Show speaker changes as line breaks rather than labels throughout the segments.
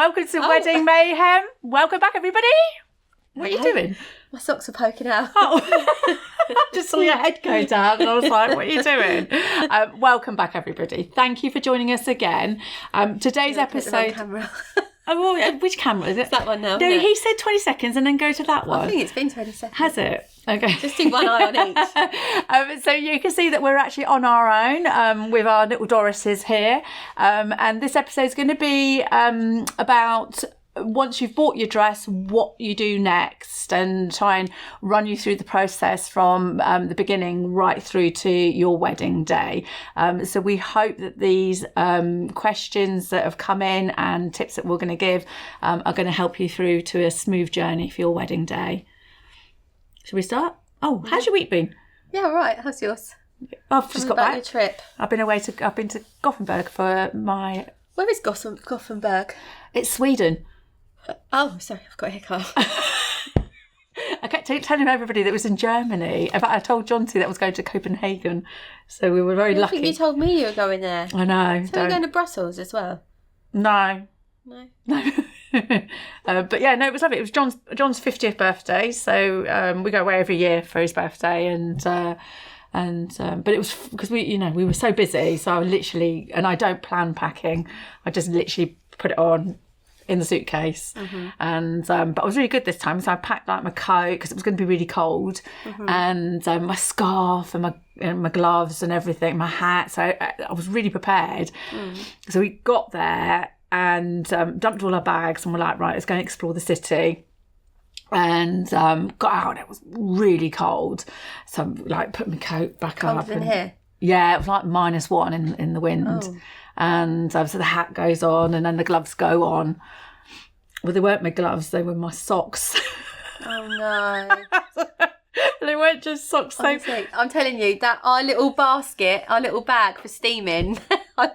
Welcome to Wedding Mayhem. Welcome back, everybody. What are you doing?
My socks are poking out.
Oh, I just saw your head go down and I was like, what are you doing? Welcome back, everybody. Thank you for joining us again. Today's episode...
Camera.
Oh, well, which camera is it?
It's that one now.
No, he said 20 seconds and then go to that one.
I think it's been 20 seconds.
Has it? Okay.
Just do one eye on each.
So you can see that we're actually on our own with our little Dorises here. And this episode is going to be about once you've bought your dress, what you do next, and try and run you through the process from the beginning right through to your wedding day. So we hope that these questions that have come in and tips that we're going to give are going to help you through to a smooth journey for your wedding day. Should we start? Oh, how's your week been?
Yeah, right. How's yours?
I've just got
back.
back.
Your trip.
I've been to Gothenburg for my...
Where is Gothenburg?
It's Sweden.
Oh, sorry, I've got a hiccup.
I kept telling everybody that it was in Germany. In fact, I told Jonty that I was going to Copenhagen. So we were very lucky.
I think you told me you were going there.
I know.
So you're going to Brussels as well?
No.
No.
But yeah, no, it was lovely. It was John's 50th birthday. So we go away every year for his birthday. But it was because we were so busy. So I literally, and I don't plan packing. I just literally put it on in the suitcase. And but I was really good this time, so I packed like my coat because it was going to be really cold, and my scarf and my gloves and everything, my hat, so I was really prepared. So we got there and dumped all our bags and we're like, right, let's go and explore the city. And got out and it was really cold, so like put my coat back up.
Colder than here?
Yeah, it was like -1 in the wind. And so the hat goes on and then the gloves go on. Well, they weren't my gloves, they were my socks.
Oh, no.
They weren't just socks.
Honestly, I'm telling you, that our little bag for steaming, I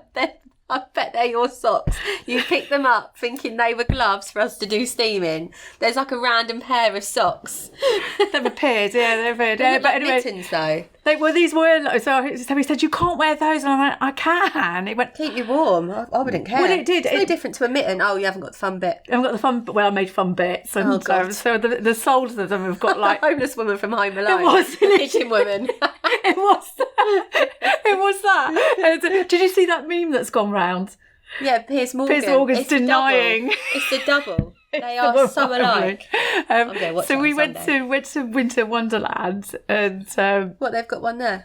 bet they're your socks. You picked them up thinking they were gloves for us to do steaming. There's like a random pair of socks.
They've appeared, yeah, they've appeared.
They
Yeah,
look
but
like
anyway,
mittens though.
These were, so he said, you can't wear those. And I went, I can. It went,
keep you warm. I wouldn't care.
Well, it did.
It's no different to a mitten. Oh, you haven't got the fun bit.
I haven't got the fun, well, I made fun bits. And so the soles of them have got like...
Homeless woman from Home Alone.
It was.
Kitchen woman.
It was that. It was that. Did you see that meme that's gone round?
Yeah, Piers Morgan.
Piers Morgan's
it's
denying.
It's the double. They are so alike.
So we went to Winter Wonderland and...
what, they've got one there?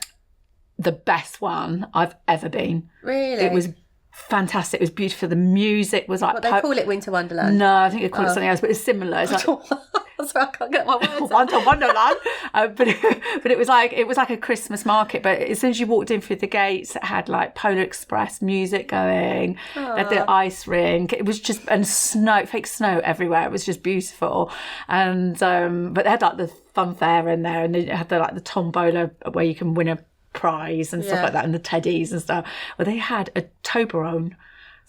The best one I've ever been.
Really?
It was fantastic. It was beautiful. The music was like...
What, they call it Winter Wonderland?
No, I think they call it something else, but it's similar. It's like...
Sorry, I can't get my words
Winter Wonderland. But it was like a Christmas market. But as soon as you walked in through the gates, it had like Polar Express music going. They had the ice rink. It was just, and snow, fake snow everywhere. It was just beautiful. And but they had like the fun fair in there, and they had the tombola where you can win a prize and stuff like that, and the teddies and stuff. Well, they had a Toblerone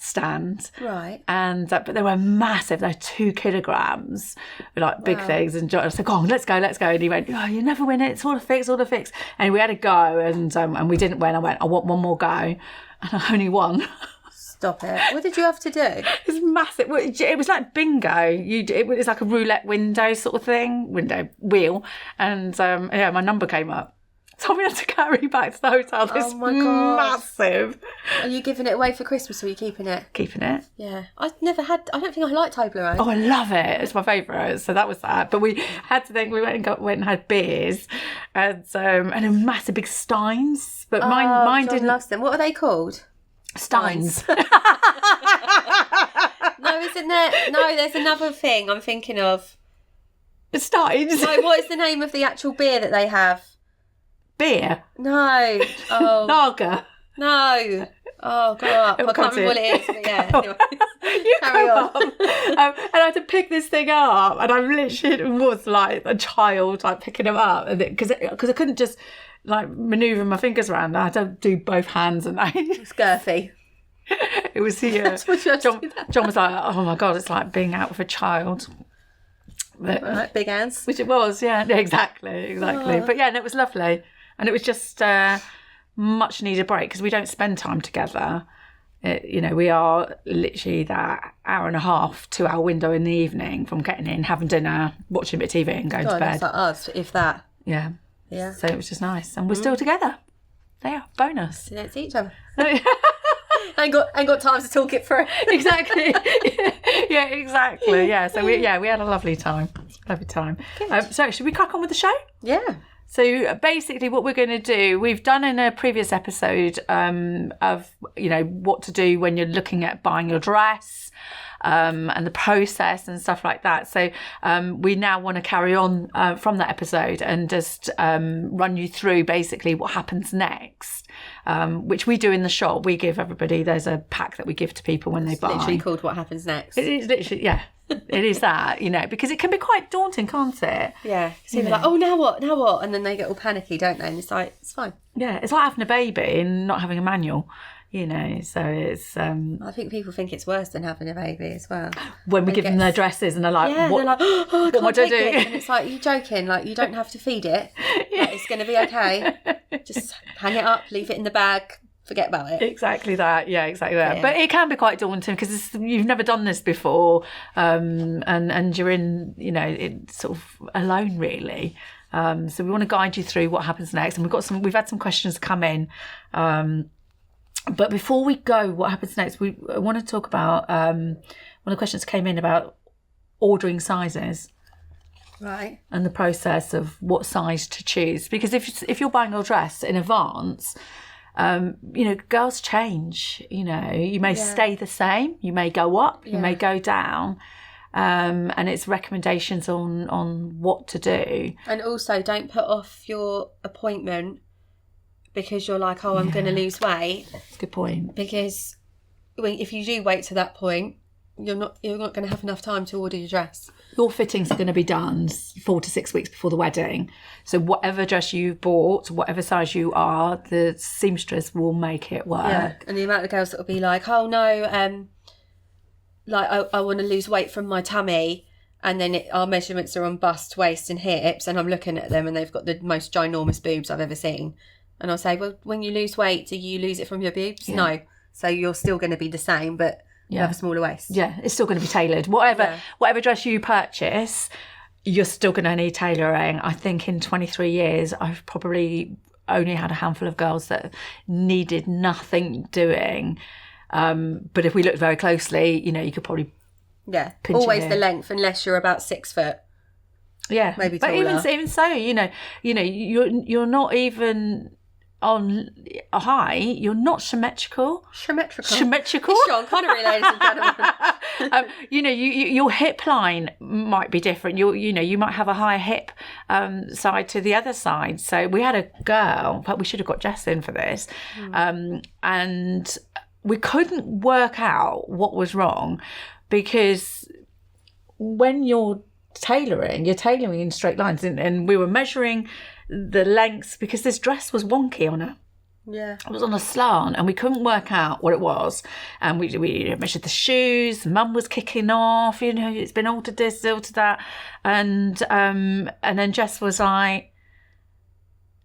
stand,
right?
And but they were massive. They're 2 kilograms, like big things. And John said, "Go on, let's go." And he went, "Oh, you never win it. It's all a fix." And we had a go, and we didn't win. I went, "I want one more go," and I only won.
Stop it! What did you have to do?
It was massive. It was like bingo. It was like a roulette window sort of thing, window wheel, and my number came up. So we had to carry back to the hotel this massive.
Are you giving it away for Christmas or are you keeping it?
Keeping it.
Yeah. I don't think I like Toblerone.
Oh, I love it. It's my favourite. So that was that. But we had to think, we went and had beers and a massive big Steins. But mine
John
didn't.
Loves them. What are they called?
Steins.
No, isn't there? No, there's another thing I'm thinking of.
Steins.
No, what is the name of the actual beer that they have?
Beer?
No. Oh.
Lager?
No. Oh, grow up. I can't remember what it is, but yeah. Anyway.
You carry on. And I had to pick this thing up, and I literally was like a child, like picking them up, because I couldn't just like manoeuvre my fingers around. I had to do both hands, and
It's girthy.
It was here. John was like, "Oh my God, it's like being out with a child." But,
right, big hands.
Which it was, yeah, exactly.
Oh.
But yeah, and it was lovely. And it was just much needed break because we don't spend time together. We are literally that hour and a half, 2 hour window in the evening from getting in, having dinner, watching a bit of TV and going to bed.
It's like us, if that.
Yeah.
Yeah.
So it was just nice. And we're still together. Yeah, bonus.
We don't see each other. ain't got time to talk it through.
Exactly. Yeah, exactly. Yeah. So we had a lovely time. So should we crack on with the show?
Yeah.
So basically what we're going to do, we've done in a previous episode of, what to do when you're looking at buying your dress and the process and stuff like that. So we now want to carry on from that episode and just run you through basically what happens next, which we do in the shop. We give everybody, there's a pack that we give to people when they buy.
Literally called What Happens Next.
It is literally, yeah. It is that, because it can be quite daunting, can't it?
Yeah. So they're like, oh, now what? And then they get all panicky, don't they? And it's like, it's fine.
Yeah, it's like having a baby and not having a manual, so it's...
I think people think it's worse than having a baby as well.
When we give them their dresses and they're like,
yeah,
what,
they're like, oh,
what do I do?
And it's like, you're joking, like, you don't have to feed it.
Yeah.
Like, it's going to be okay. Just hang it up, leave it in the bag, forget about it.
Exactly that. Yeah, exactly that.
Yeah.
But it can be quite daunting because you've never done this before, and you're in, it's sort of alone really. So we want to guide you through what happens next, and we've had some questions come in. But before we go, what happens next? We want to talk about one of the questions came in about ordering sizes.
Right.
And the process of what size to choose, because if you're buying your dress in advance. Girls change, you may stay the same, you may go up, you may go down, and it's recommendations on what to do.
And also don't put off your appointment because you're like, oh, I'm going to lose weight.
Good point.
Because if you do wait to that point, you're not going to have enough time to order your dress.
Your fittings are going to be done 4 to 6 weeks before the wedding. So whatever dress you bought, whatever size you are, the seamstress will make it work.
Yeah, and the amount of girls that will be like, oh no, I want to lose weight from my tummy, and then our measurements are on bust, waist and hips, and I'm looking at them and they've got the most ginormous boobs I've ever seen. And I'll say, well, when you lose weight, do you lose it from your boobs? Yeah. No. So you're still going to be the same, but... You have a smaller waist.
Yeah, it's still going to be tailored. Whatever dress you purchase, you're still going to need tailoring. I think in 23 years, I've probably only had a handful of girls that needed nothing doing. But if we looked very closely, you could probably pinch
always
it.
The length, unless you're about 6 foot.
Yeah,
maybe
taller. But even so, you're not even on a high, you're not symmetrical.
Symmetrical.
Sean
Connery, ladies and gentlemen.
Your hip line might be different. You might have a higher hip side to the other side. So we had a girl, in fact, we should have got Jess in for this, and we couldn't work out what was wrong because when you're tailoring in straight lines, and we were measuring the lengths because this dress was wonky on her.
Yeah.
It was on a slant and we couldn't work out what it was. And we measured the shoes, mum was kicking off, it's been altered this, altered that. And then Jess was like,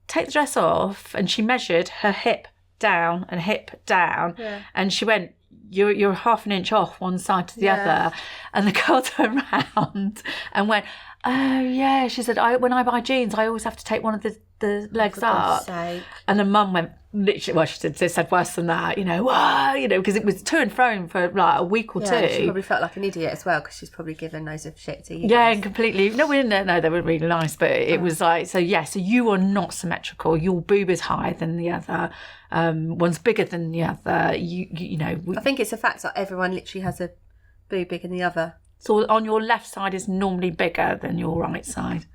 take the dress off. And she measured her hip down and hip down.
Yeah.
And she went, you're half an inch off one side to the other. And the girl turned around and went, oh yeah, she said, when I buy jeans, I always have to take one of the legs up.
Sake.
And the mum went literally, well, she said worse than that, because it was to and fro for like a week or two.
She probably felt like an idiot as well because she's probably given loads of shit to you.
Yeah, and completely. No, we didn't know they were really nice, but it was like, so you are not symmetrical. Your boob is higher than the other. One's bigger than the other. I
think it's a fact that everyone literally has a boob bigger than the other.
So on your left side is normally bigger than your right side,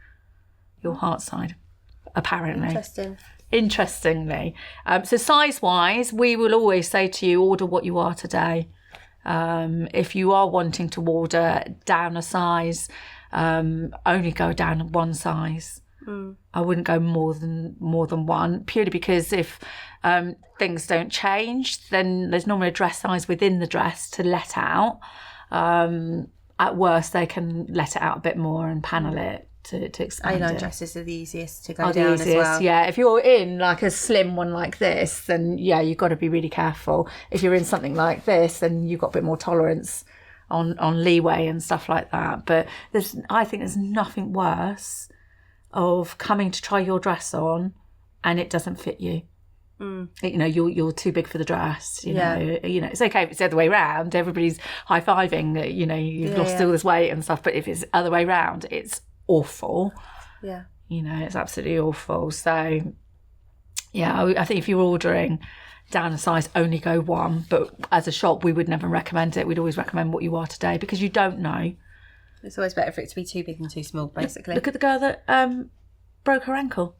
your heart side, apparently. Interestingly. So size-wise, we will always say to you, order what you are today. If you are wanting to order down a size, only go down one size. I wouldn't go more than one, purely because if things don't change, then there's normally a dress size within the dress to let out. At worst, they can let it out a bit more and panel it to expand
A-line
it.
dresses are the easiest to go down as well.
Yeah, if you're in like a slim one like this, then yeah, you've got to be really careful. If you're in something like this, then you've got a bit more tolerance on leeway and stuff like that. But I think there's nothing worse of coming to try your dress on and it doesn't fit you. You know, you're too big for the dress. You know, it's okay if it's the other way around. Everybody's high-fiving that, you know, you've lost all this weight and stuff. But if it's the other way around, it's awful. Yeah. You know, it's absolutely awful. So, yeah, I think if you're ordering down a size, only go one. But as a shop, we would never recommend it. We'd always recommend what you are today, because you don't know.
It's always better for it to be too big and too small, basically.
Look at the girl that broke her ankle.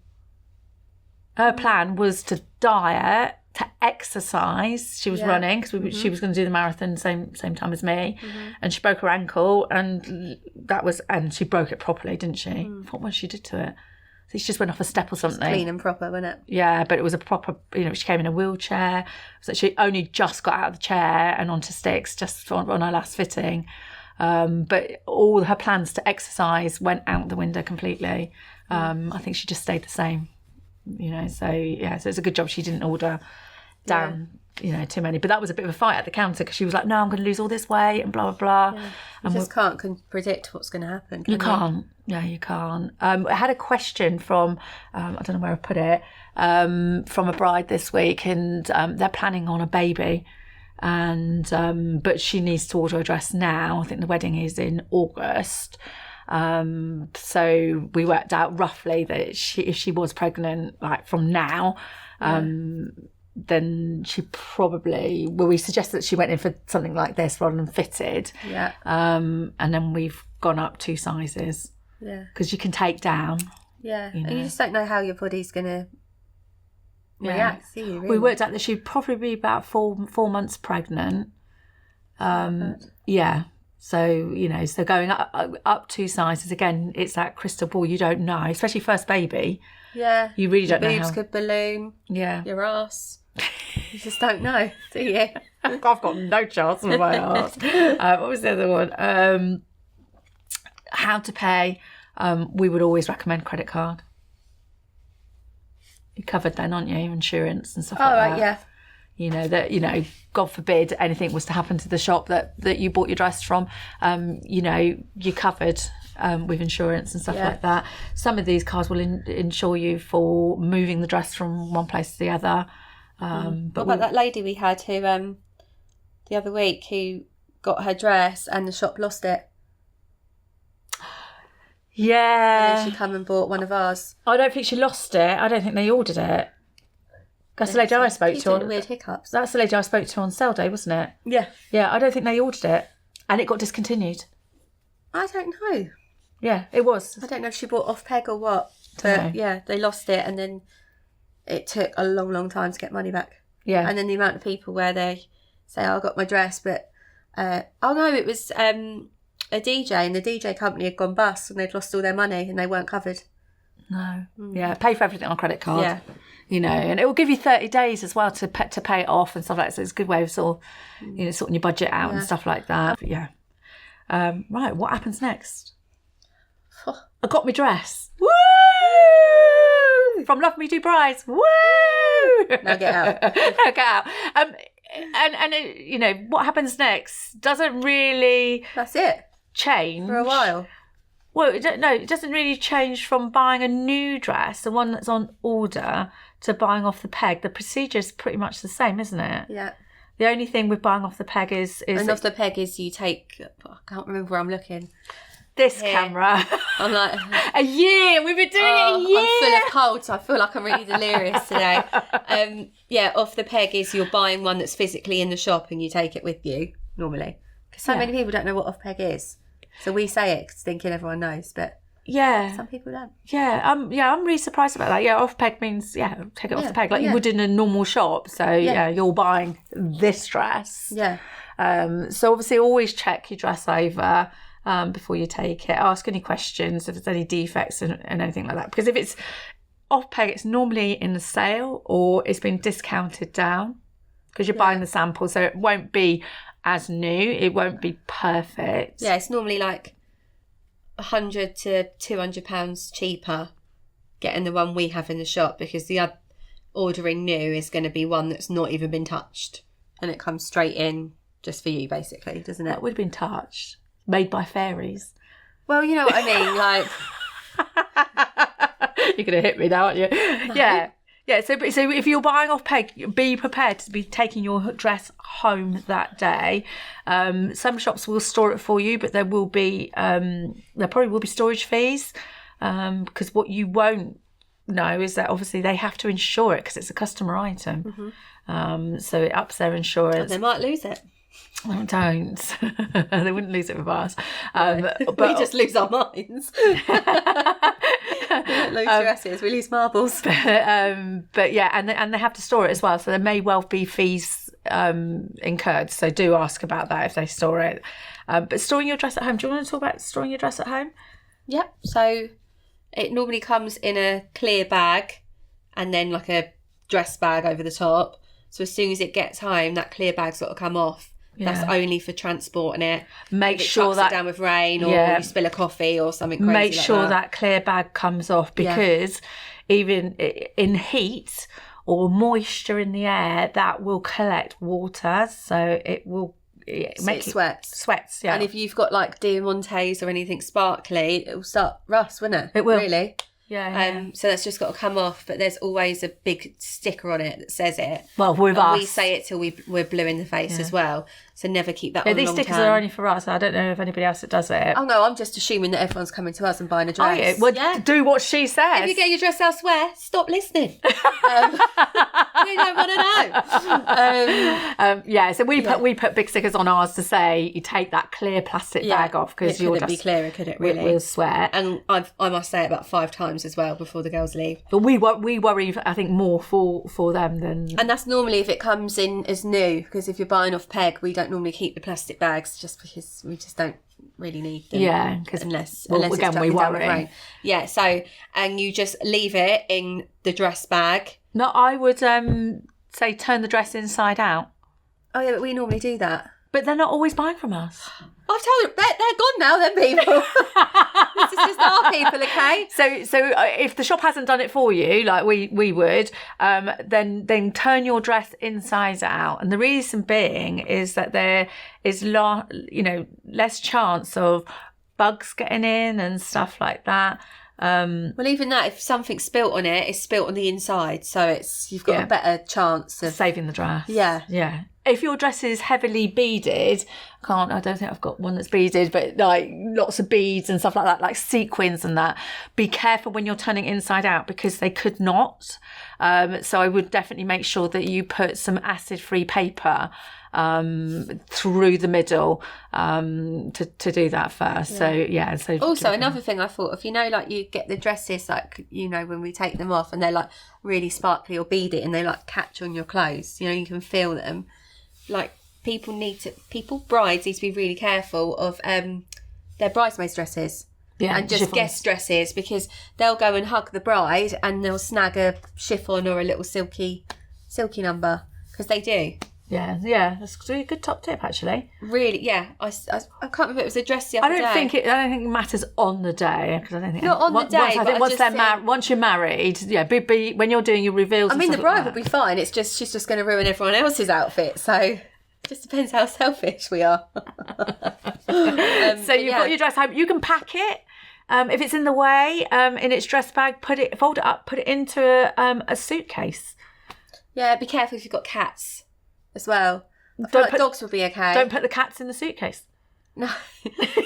Her plan was to diet, to exercise. She was running because she was going to do the marathon same time as me, and she broke her ankle, and she broke it properly, didn't she? What she did to it? I think she just went off a step or something.
Clean and proper, wasn't it?
Yeah, but it was a proper. You know, she came in a wheelchair, so she only just got out of the chair and onto sticks just on her last fitting. But all her plans to exercise went out the window completely. I think she just stayed the same. You know, so it's a good job she didn't order down, you know, too many. But that was a bit of a fight at the counter, because she was like, no, I'm going to lose all this weight and blah, blah, blah.
Yeah. You just can't predict what's going to happen, can you?
You can't. Yeah, you can't. I had a question from, I don't know where I put it, from a bride this week, and they're planning on a baby. And but she needs to order a dress now. I think the wedding is in August. So we worked out roughly that if she was pregnant, like from now, then she probably, we suggested that she went in for something like this rather than fitted. Yeah. And then we've gone up 2 sizes. Yeah. Because you can take down. Yeah. You know.
And you just don't know how your body's going to react, do you, really?
We worked out that she'd probably be about 4 months pregnant. Yeah. So, you know, going up 2 sizes, again, it's that crystal ball. You don't know, especially first baby. Yeah. You really don't know.
Your boobs could balloon. Yeah. Your ass. You just don't know, do you?
I've got no chance with my ass. What was the other one? How to pay. We would always recommend credit card. You covered then, aren't you? Insurance and stuff like that. Oh, right, yeah. You know, God forbid anything was to happen to the shop that you bought your dress from, you know, you're covered with insurance and stuff like that. Some of these cards will insure you for moving the dress from one place to the other. But
what about that lady we had who, the other week, who got her dress and the shop lost it?
Yeah.
And then she come and bought one of ours.
I don't think she lost it. I don't think they ordered it. That's the lady I spoke to.
Weird hiccups.
That's the lady I spoke to on sale day, wasn't it?
Yeah.
Yeah, I don't think they ordered it. And it got discontinued.
I don't know.
Yeah, it was.
I don't know if she bought off peg or what. But yeah, they lost it, and then it took a long, long time to get money back. Yeah. And then the amount of people where they say, I got my dress, but it was a DJ, and the DJ company had gone bust and they'd lost all their money and they weren't covered.
No. Yeah, pay for everything on credit card. Yeah. You know, and it will give you 30 days as well to pay it off and stuff like that. So it's a good way of sorting your budget out and stuff like that. But yeah. Right, what happens next? I got my dress. Woo! From Love Me Do Brides. Woo!
Now get out.
Now get out. And you know, what happens next doesn't really...
That's it.
Change.
For a while.
Well, it doesn't really change from buying a new dress, the one that's on order, to buying off the peg. The procedure is pretty much the same, isn't it? Yeah. The only thing with buying off the peg is
and off the peg is you take... I can't remember where I'm looking.
This camera.
I'm like...
a year! We've been doing it a year!
I'm full of cold, so I feel like I'm really delirious today. Off the peg is you're buying one that's physically in the shop and you take it with you, normally. Because so many people don't know what off peg is. So we say it thinking everyone knows, but some people don't.
Yeah, I'm really surprised about that. Yeah, off peg means take it off the peg like you would in a normal shop. So you're buying this dress. Yeah. So obviously always check your dress over before you take it. Ask any questions if there's any defects and anything like that. Because if it's off peg, it's normally in a sale or it's been discounted down because you're buying the sample, so it won't be as new, it won't be perfect.
Yeah, it's normally like £100 to £200 cheaper getting the one we have in the shop, because the other ordering new is going to be one that's not even been touched, and it comes straight in just for you, basically, doesn't it?
That would have been touched, made by fairies.
Well, you know what I mean, like.
You're going to hit me now, aren't you? No. Yeah. So if you're buying off peg, be prepared to be taking your dress home that day. Some shops will store it for you, but there probably will be storage fees, because what you won't know is that obviously they have to insure it because it's a customer item. Mm-hmm. So it ups their insurance.
And they might lose it.
Oh, don't. They wouldn't lose it with us.
But we just lose our minds. We don't lose dresses, we lose marbles.
But yeah, and they have to store it as well. So there may well be fees incurred. So do ask about that if they store it. But storing your dress at home, do you want to talk about storing your dress at home?
Yep. So it normally comes in a clear bag and then like a dress bag over the top. So as soon as it gets home, that clear bag's got to come off. Yeah. That's only for transporting it.
Make sure that
it down with rain, or you spill a coffee or something crazy.
Make sure that clear bag comes off, because even in heat or moisture in the air, that will collect water, so it will make it sweats. Yeah.
And if you've got like diamantes or anything sparkly, it will start rust, won't it?
It will.
Really.
Yeah.
So that's just got to come off, but there's always a big sticker on it that says it.
Well, with us,
we say it till we're blue in the face as well. So never keep that on
these
long
stickers
term.
are only for us. I don't know if anybody else that does it.
Oh no, I'm just assuming that everyone's coming to us and buying a dress.
Oh, yeah. Well, do what she says.
If you get your dress elsewhere, stop listening. We don't want to know.
So we put big stickers on ours to say you take that clear plastic bag off, because
it couldn't be clearer, could it? Really,
will sweat.
And I must say it about 5 times as well before the girls leave.
But we worry, I think, more for them than.
And that's normally if it comes in as new, because if you're buying off peg, we don't normally keep the plastic bags just because we just don't really need them.
Yeah, because
unless
again,
it's
we worry.
Yeah, so and you just leave it in the dress bag.
No, I would say turn the dress inside out.
Oh yeah, but we normally do that.
But they're not always buying from us.
I've told them they're gone now. Them people. This is just our people, okay?
So if the shop hasn't done it for you, like we would, then turn your dress inside out. And the reason being is that there is less chance of bugs getting in and stuff like that.
Well, even that, if something's spilt on it, it's spilt on the inside, so you've got a better chance of
saving the dress.
Yeah.
If your dress is heavily beaded, I don't think I've got one that's beaded, but like lots of beads and stuff like that, like sequins and that, be careful when you're turning inside out, because they could not. So I would definitely make sure that you put some acid-free paper through the middle to do that first. So
also another thing I thought of, like you get the dresses, like when we take them off and they're like really sparkly or beaded and they like catch on your clothes, you can feel them. Like brides need to be really careful of their bridesmaids dresses. And just guest dresses, because they'll go and hug the bride and they'll snag a chiffon or a little silky number, because they do.
Yeah, that's a good top tip, actually.
Really, yeah. I can't remember if it was a dress the other day.
I don't think it matters on the day, because I don't think
not on the day.
Once you're married, be when you're doing your reveals.
I mean, the bride will be fine. It's just she's just going to ruin everyone else's outfit. So it just depends how selfish we are.
So you've got your dress home. You can pack it. If it's in the way, in its dress bag, fold it up, put it into a suitcase.
Yeah, be careful if you've got cats as well. Dogs will be okay.
Don't put the cats in the suitcase.
No,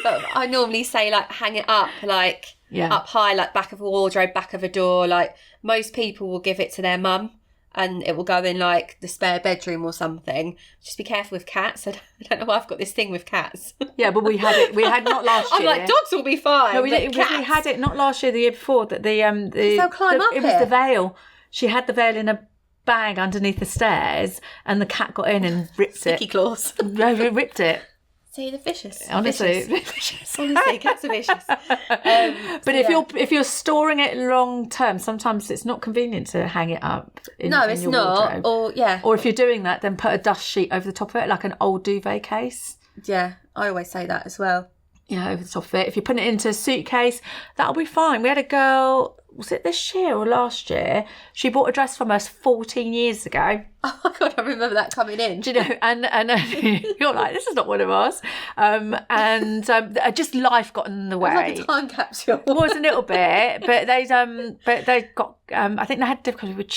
but I normally say like hang it up, up high, like back of a wardrobe, back of a door. Like most people will give it to their mum, and it will go in like the spare bedroom or something. Just be careful with cats. I don't know why I've got this thing with cats. Yeah, but we had not last year. I'm like, dogs will be fine.
No, we had it not last year, the year before. That
they'll climb up.
It was the veil. She had the veil in a bag underneath the stairs, and the cat got in and ripped
Sticky claws.
No, ripped it.
See, they're vicious.
Honestly,
honestly, cats are vicious.
But if you're storing it long term, sometimes it's not convenient to hang it up. In your wardrobe.
Or
if you're doing that, then put a dust sheet over the top of it, like an old duvet case.
Yeah, I always say that as well.
over the top of it. If you put it into a suitcase, that'll be fine. We had a girl, was it this year or last year? She bought a dress from us 14 years ago.
Oh my God, I remember that coming in.
Do you know? And you're like, this is not one of ours. Just life got in the way.
It was like a time capsule.
It was a little bit, but they got. I think they had difficulty with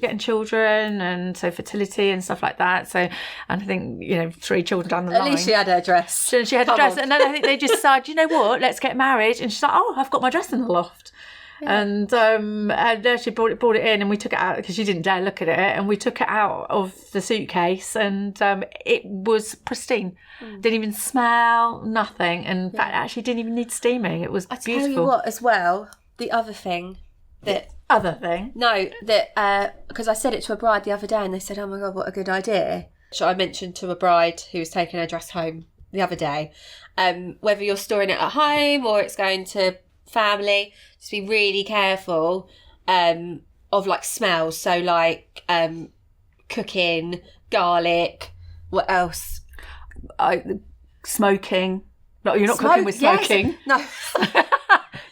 getting children, and so fertility and stuff like that. So, and I think 3 children down the line.
At least she had her dress.
So she had a dress, and then I think they just decided, you know what, let's get married. And she's like, oh, I've got my dress in the loft. Yeah. And she brought it in, and we took it out because she didn't dare look at it, and we took it out of the suitcase, and it was pristine. Didn't even smell, nothing, and in fact actually didn't even need steaming. It was beautiful.
I tell you what, as well, the other thing that because I said it to a bride the other day, and they said, oh my God, what a good idea. So I mentioned to a bride who was taking her dress home the other day, whether you're storing it at home or it's going to family, just be really careful of like smells. So like cooking, garlic, what else?
Smoking. No, you're not cooking with smoking.
Yes. No.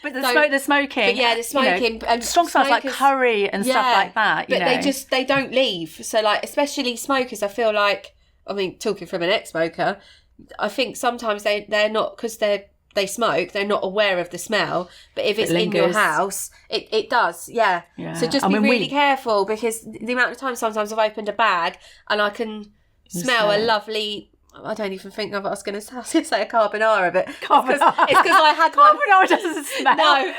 But the smoking.
But yeah, the smoking.
Strong smells like curry and stuff like that.
But they don't leave. So like, especially smokers, I feel like, I mean, talking from an ex-smoker, I think sometimes they're not, because they smoke, they're not aware of the smell, but if it's in your house, it does, yeah. So just be really careful, because the amount of times sometimes I've opened a bag and I can smell a lovely, I don't even think of what I was going to say, a carbonara, but it's because I had one.
Carbonara doesn't smell.
No,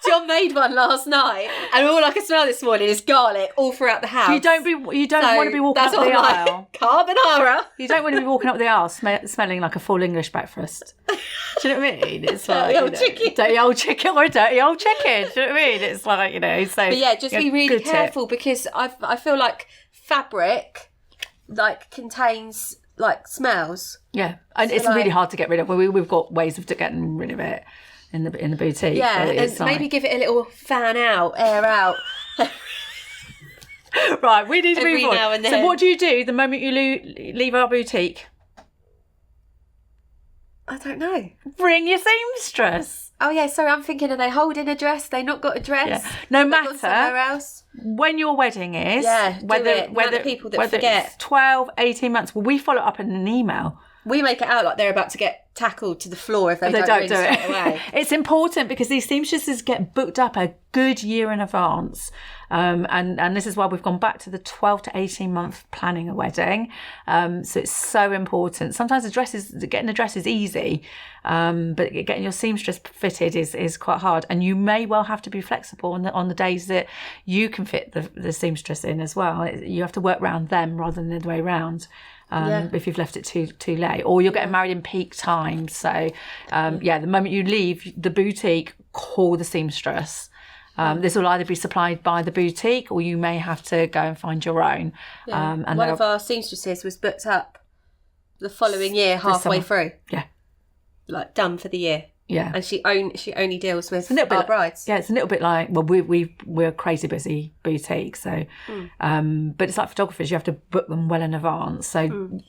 John made one last night, and all I can smell this morning is garlic all throughout the house.
You don't want to be walking up the aisle.
Carbonara.
You don't want to be walking up the aisle smelling like a full English breakfast. Do you know what I mean? It's like dirty old chicken or a dirty old chicken. Do you know what I mean? It's like, so.
But yeah, just be really careful, because I feel like fabric like contains like smells.
Yeah, and so it's really hard to get rid of. We've got ways of getting rid of it in the boutique.
Yeah, and maybe give it a little air out.
Right, we need to move on.
Now and then.
So what do you do the moment you leave our boutique?
I don't know.
Bring your seamstress.
Oh yeah, sorry, I'm thinking, are they holding a dress? They not got a dress?
Yeah. No matter
somewhere else.
When your wedding is,
whether people that forget,
it's 12, 18 months, we follow up in an email.
We make it out like they're about to get tackled to the floor if they don't do it straight away.
It's important, because these seamstresses get booked up a good year in advance. And this is why we've gone back to the 12 to 18 month planning a wedding. So it's so important. Sometimes getting the dress is easy, but getting your seamstress fitted is quite hard. And you may well have to be flexible on the days that you can fit the seamstress in as well. You have to work around them rather than the other way around. If you've left it too late, or you're getting married in peak time. So the moment you leave the boutique, call the seamstress. This will either be supplied by the boutique, or you may have to go and find your own.
And one of our seamstresses was booked up the following year, halfway through.
Yeah,
like done for the year.
Yeah,
and she only deals with our brides.
Yeah, it's a little bit like, well, we're a crazy busy boutique, so but it's like photographers, you have to book them well in advance. So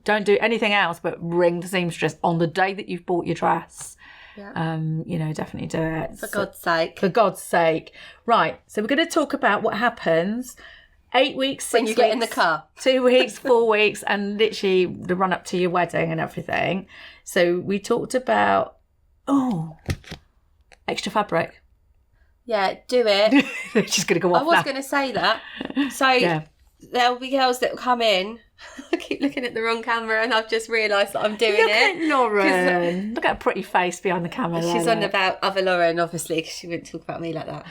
don't do anything else but ring the seamstress on the day that you've bought your dress. Yeah. Definitely do it.
For God's sake.
For God's sake. Right, so we're going to talk about what happens 8 weeks, 6 weeks.
When you get in the car.
2 weeks, 4 weeks, and literally the run up to your wedding and everything. So we talked about, extra fabric.
Yeah, do it.
She's going to go off
I was going to say that. So there'll be girls that will come in. I keep looking at the wrong camera, and I've just realised that I'm doing
Look at Lauren. Look at her pretty face behind the camera.
She's on about other Lauren, obviously, because she wouldn't talk about me like that.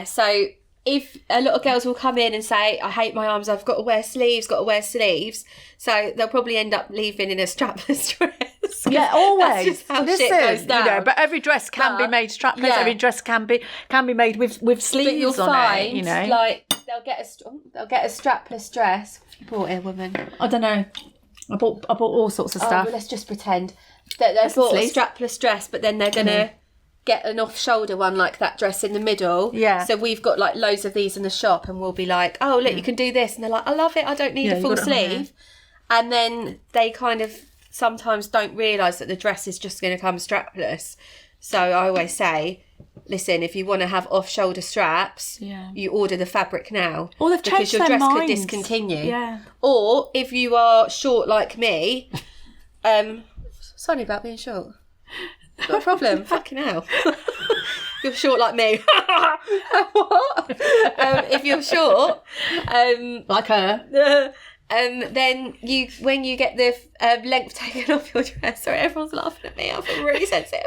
So if a lot of girls will come in and say, I hate my arms, I've got to wear sleeves. So they'll probably end up leaving in a strapless dress.
Yeah, always.
That's just how shit goes down.
But every dress can be made strapless. Yeah. Every dress can be made with sleeves
but you'll
on
find,
it.
Like they'll get a strapless dress. What have you bought here, woman?
I don't know. I bought all sorts of stuff.
Well, let's just pretend that they've bought a strapless dress, but then they're gonna get an off-shoulder one like that dress in the middle.
Yeah.
So we've got like loads of these in the shop, and we'll be like, oh look, you can do this, and they're like, I love it. I don't need a full sleeve. And then they kind of sometimes don't realise that the dress is just going to come strapless. So I always say, listen, if you want to have off-shoulder straps, you order the fabric now.
Or they've
because
changed
your
their
dress could
minds.
discontinue.
Yeah.
Or if you are short like me, sorry about being short. Not a problem. Fucking hell. You're short like me. What? If you're short,
like her.
then when you get the length taken off your dress, sorry, everyone's laughing at me, I feel really sensitive,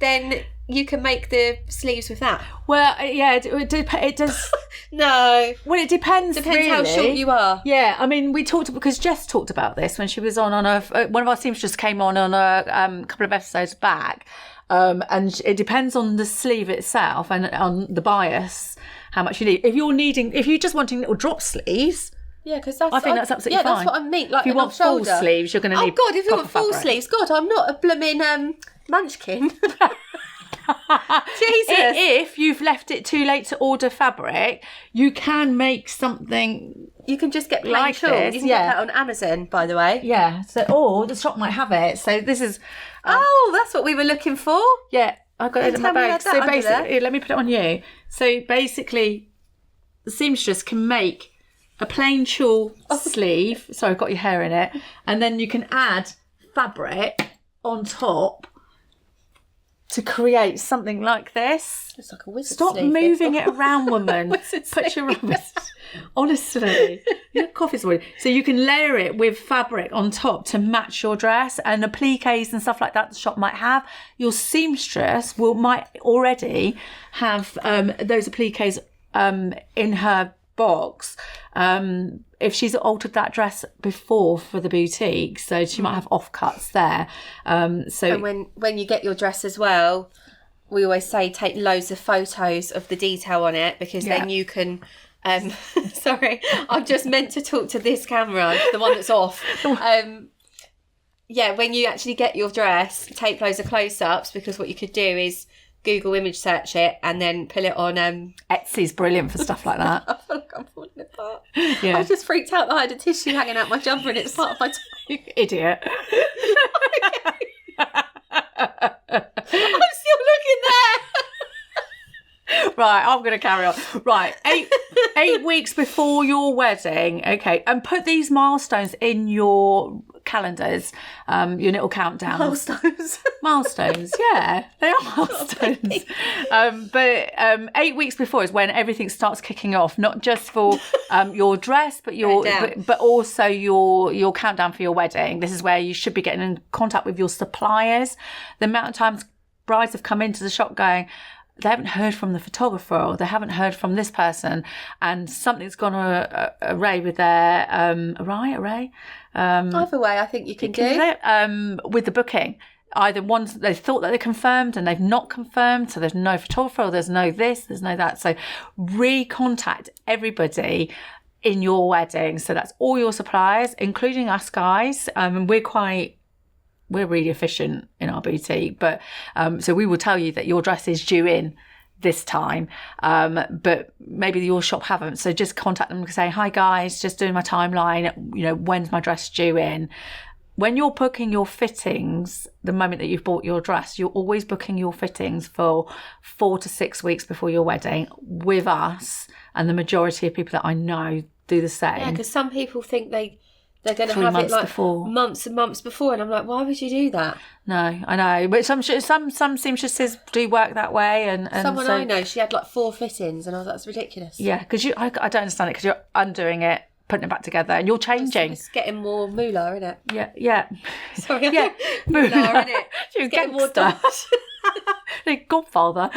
then you can make the sleeves with that.
Well, yeah, it does.
No.
Well, it depends really.
How short you are.
Yeah, I mean, because Jess talked about this when she was on one of our seamstresses came on a couple of episodes back, and it depends on the sleeve itself and on the bias, how much you need. If you're just wanting little drop sleeves.
Yeah, because
I think that's absolutely fine.
Yeah, that's what I mean. Like,
if you want full sleeves, you're going to need.
Oh God, if you want full
fabric.
sleeves, God, I'm not a blooming munchkin. Jesus.
If you've left it too late to order fabric, you can make something.
You can just get plain
like
tulle.
this,
You can get that on Amazon, by the way.
Yeah. So, or the shop might have it. So this is.
That's what we were looking for.
Yeah, I got it in my bag. So basically, let me put it on you. So basically, the seamstress can make a plain tulle sleeve. Sorry, I've got your hair in it. And then you can add fabric on top to create something like this.
It's like a wizard
Stop
sleeve.
moving it around, woman. Put your rubbish. Honestly, your coffee's already. So you can layer it with fabric on top to match your dress, and the pliques and stuff like that the shop might have. Your seamstress might already have those appliques in her box, if she's altered that dress before for the boutique, so she might have offcuts there. So
and when you get your dress as well, we always say take loads of photos of the detail on it, because then you can sorry, I'm just meant to talk to this camera, the one that's off. When you actually get your dress, take loads of close-ups, because what you could do is Google image search it and then pull it on.
Etsy's brilliant for stuff like that.
I feel like I'm falling apart.
Yeah.
I just freaked out that I had a tissue hanging out my jumper and it's part of my top.
You idiot.
I'm still looking there.
Right, I'm going to carry on. Right, 8 weeks before your wedding, okay, and put these milestones in your calendars, your little countdown. Milestones, yeah, they are milestones. But 8 weeks before is when everything starts kicking off, not just for your dress, but but also your countdown for your wedding. This is where you should be getting in contact with your suppliers. The amount of times brides have come into the shop going, they haven't heard from the photographer, or they haven't heard from this person, and something's gone array with their array.
Either way, I think you can do
it with the booking. Either ones they thought that they confirmed and they've not confirmed, so there's no photographer, or there's no this, there's no that. So recontact everybody in your wedding. So that's all your suppliers, including us guys. We're really efficient in our boutique, but so we will tell you that your dress is due in this time, but maybe your shop haven't. So just contact them and say, hi guys, just doing my timeline, when's my dress due in? When you're booking your fittings, the moment that you've bought your dress, you're always booking your fittings for 4 to 6 weeks before your wedding with us, and the majority of people that I know do the same.
Yeah, because some people think they're going to
3
have
months
it like
before.
months and months before, and I'm like, why would you do that?
No, I know, but some seamstresses do work that way, and
someone
so,
I know, she had like 4 fittings, and I was like, that's ridiculous.
Yeah, because I don't understand it, because you're undoing it, putting it back together, and you're changing.
It's getting more moolah, isn't it?
Yeah.
Sorry,
yeah,
moolah, isn't it?
She's
getting more
gangster.
dollars.
Godfather.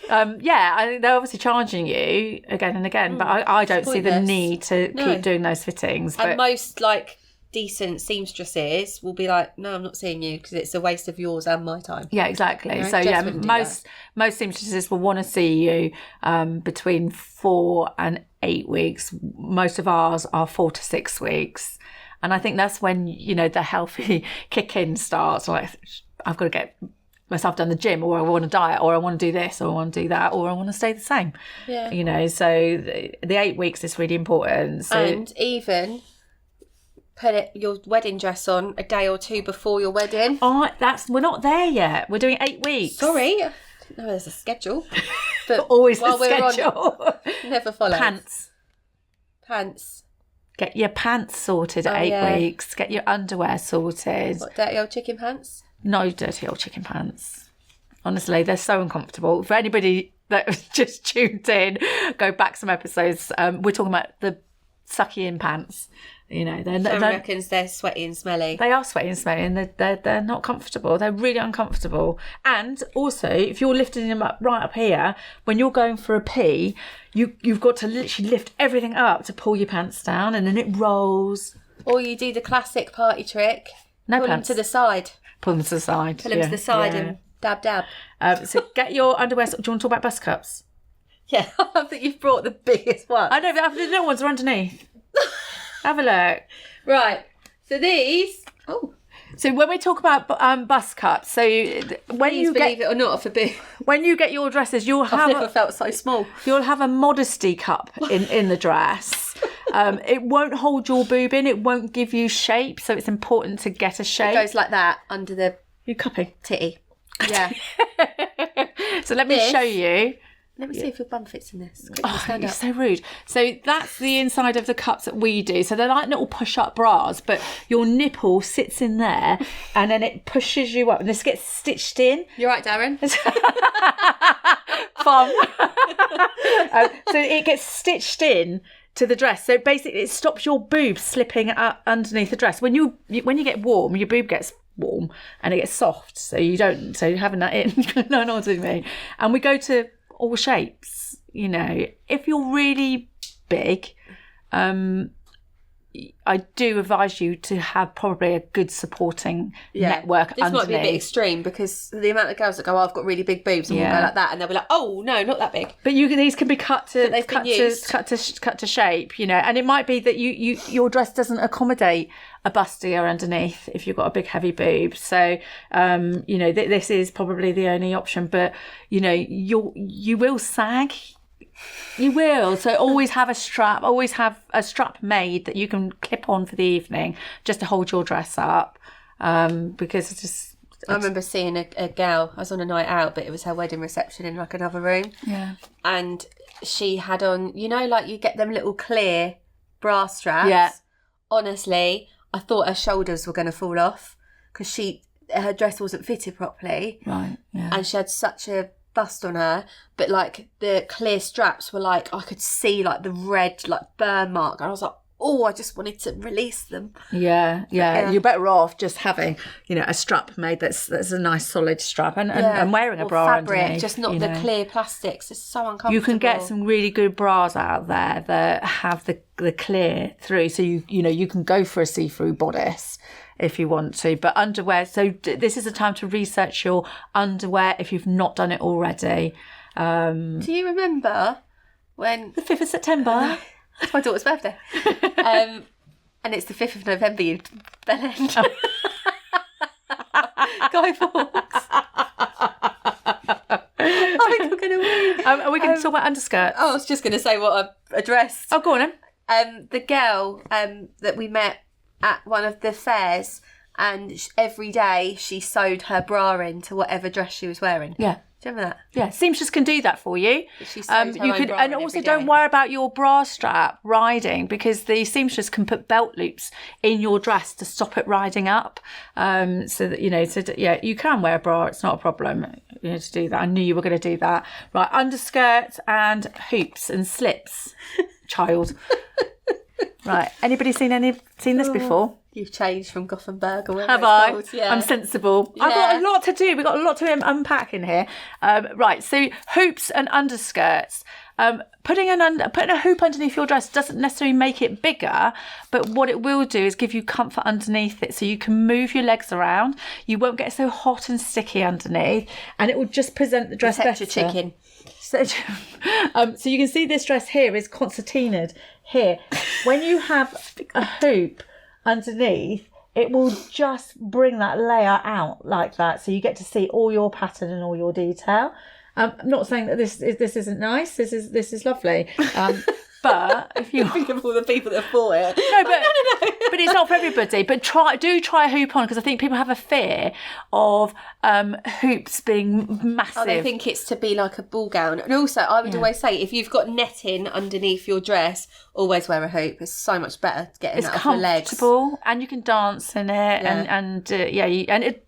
They're obviously charging you again and again, but I don't see the need to keep doing those fittings. But
and most like decent seamstresses will be like, no, I'm not seeing you, because it's a waste of yours and my time.
Yeah, exactly.
You know,
so most seamstresses will want to see you between 4 and 8 weeks. Most of ours are 4 to 6 weeks, and I think that's when the healthy kick in starts. Like, I've got to get myself done the gym, or I want to diet, or I want to do this, or I want to do that, or I want to stay the same.
Yeah.
So the 8 weeks is really important. So,
and even put your wedding dress on a day or two before your wedding.
Oh, we're not there yet. We're doing 8 weeks.
Sorry, I didn't know there's a schedule. But
always
while
the schedule.
Never follow.
Pants. Get your pants sorted at 8 weeks. Get your underwear sorted.
What, dirty old chicken pants?
No dirty old chicken pants. Honestly, they're so uncomfortable. For anybody that was just tuned in, go back some episodes. We're talking about the sucky in pants. You know,
Sharon reckons they're sweaty and smelly.
They are sweaty and smelly, and they're not comfortable. They're really uncomfortable. And also, if you're lifting them up right up here, when you're going for a pee, you've got to literally lift everything up to pull your pants down, and then it rolls.
Or you do the classic party trick.
No
pull
pants.
them to the side.
Pull them to the side.
Pull them to the side and dab.
So get your underwear. Do you want to talk about bust cups?
Yeah, I love that you've brought the biggest one.
I know, but the little ones are underneath. Have a look.
Right. So these. Oh.
So when we talk about bust cups, so when you
believe it or not, for big.
When you get your dresses, you'll have.
I've never felt so small.
You'll have a modesty cup in the dress. It won't hold your boob in. It won't give you shape. So it's important to get a shape.
It goes like that under the.
You cupping
titty. Yeah.
So let me show you.
Let me see if your bum fits in this.
You're so rude. So that's the inside of the cups that we do. So they're like little push-up bras, but your nipple sits in there and then it pushes you up. And this gets stitched in.
You're right, Darren.
Fun. So it gets stitched in to the dress. So basically it stops your boob slipping up underneath the dress. When you get warm, your boob gets warm and it gets soft. So you're having that in. No, not to me. And we go to all shapes. You know, if you're really big, I do advise you to have probably a good supporting network
this
underneath.
Might be a bit extreme because the amount of girls that go, I've got really big boobs, and we'll go like that, and they'll be like, oh no, not that big.
But these can be cut to shape, you know. And it might be that your dress doesn't accommodate a bustier underneath if you've got a big heavy boob. So you know, this is probably the only option. But you know, you will sag. You will. So always have a strap. Always have a strap made that you can clip on for the evening just to hold your dress up. Because it's just...
I remember seeing a girl. I was on a night out, but it was her wedding reception in like another room.
Yeah.
And she had on, you know, like you get them little clear bra straps.
Yeah.
Honestly, I thought her shoulders were going to fall off because her dress wasn't fitted properly.
Right. Yeah.
And she had such a bust on her, but like the clear straps were like, I could see like the red like burn mark, and I was like, oh, I just wanted to release them.
Yeah. You're better off just having, you know, a strap made that's a nice solid strap and wearing a bra
fabric,
underneath,
just not the clear plastics. It's so uncomfortable.
You can get some really good bras out there that have the clear through, so you can go for a see-through bodice if you want to. But underwear, so this is a time to research your underwear if you've not done it already.
Do you remember when...
The 5th of September.
It's my daughter's birthday. And it's the 5th of November, you bellend. Guy Fawkes. I think I'm going to win.
Are we going to talk about underskirts?
I was just going to say what I dressed.
Oh, go on then.
The girl that we met at one of the fairs, and every day she sewed her bra into whatever dress she was wearing.
Yeah.
Do you remember that?
Yeah, seamstress can do that for you.
She sewed her own bra
and also don't worry about your bra strap riding, because the seamstress can put belt loops in your dress to stop it riding up. So that you can wear a bra. It's not a problem. You know, to do that. I knew you were going to do that. Right, underskirts and hoops and slips, child. Right. Anybody seen this before?
You've changed from Gothenburg or whatever.
Have I?
Called. Yeah.
I'm sensible.
Yeah.
I've got a lot to do. We've got a lot to unpack in here. Right. So hoops and underskirts. Putting a hoop underneath your dress doesn't necessarily make it bigger, but what it will do is give you comfort underneath it, so you can move your legs around. You won't get so hot and sticky underneath, and it will just present the dress better.
Chicken.
So you can see this dress here is concertinaed here. When you have a hoop underneath, it will just bring that layer out like that, so you get to see all your pattern and all your detail. I'm not saying that this isn't nice. This is lovely. But if you
think of all the people that bought it.
No, but it's not for everybody. But try a hoop on, because I think people have a fear of hoops being massive.
Oh, they think it's to be like a ball gown. And also, I would always say, if you've got netting underneath your dress, always wear a hoop. It's so much better getting that off your legs.
It's comfortable, and you can dance in it, and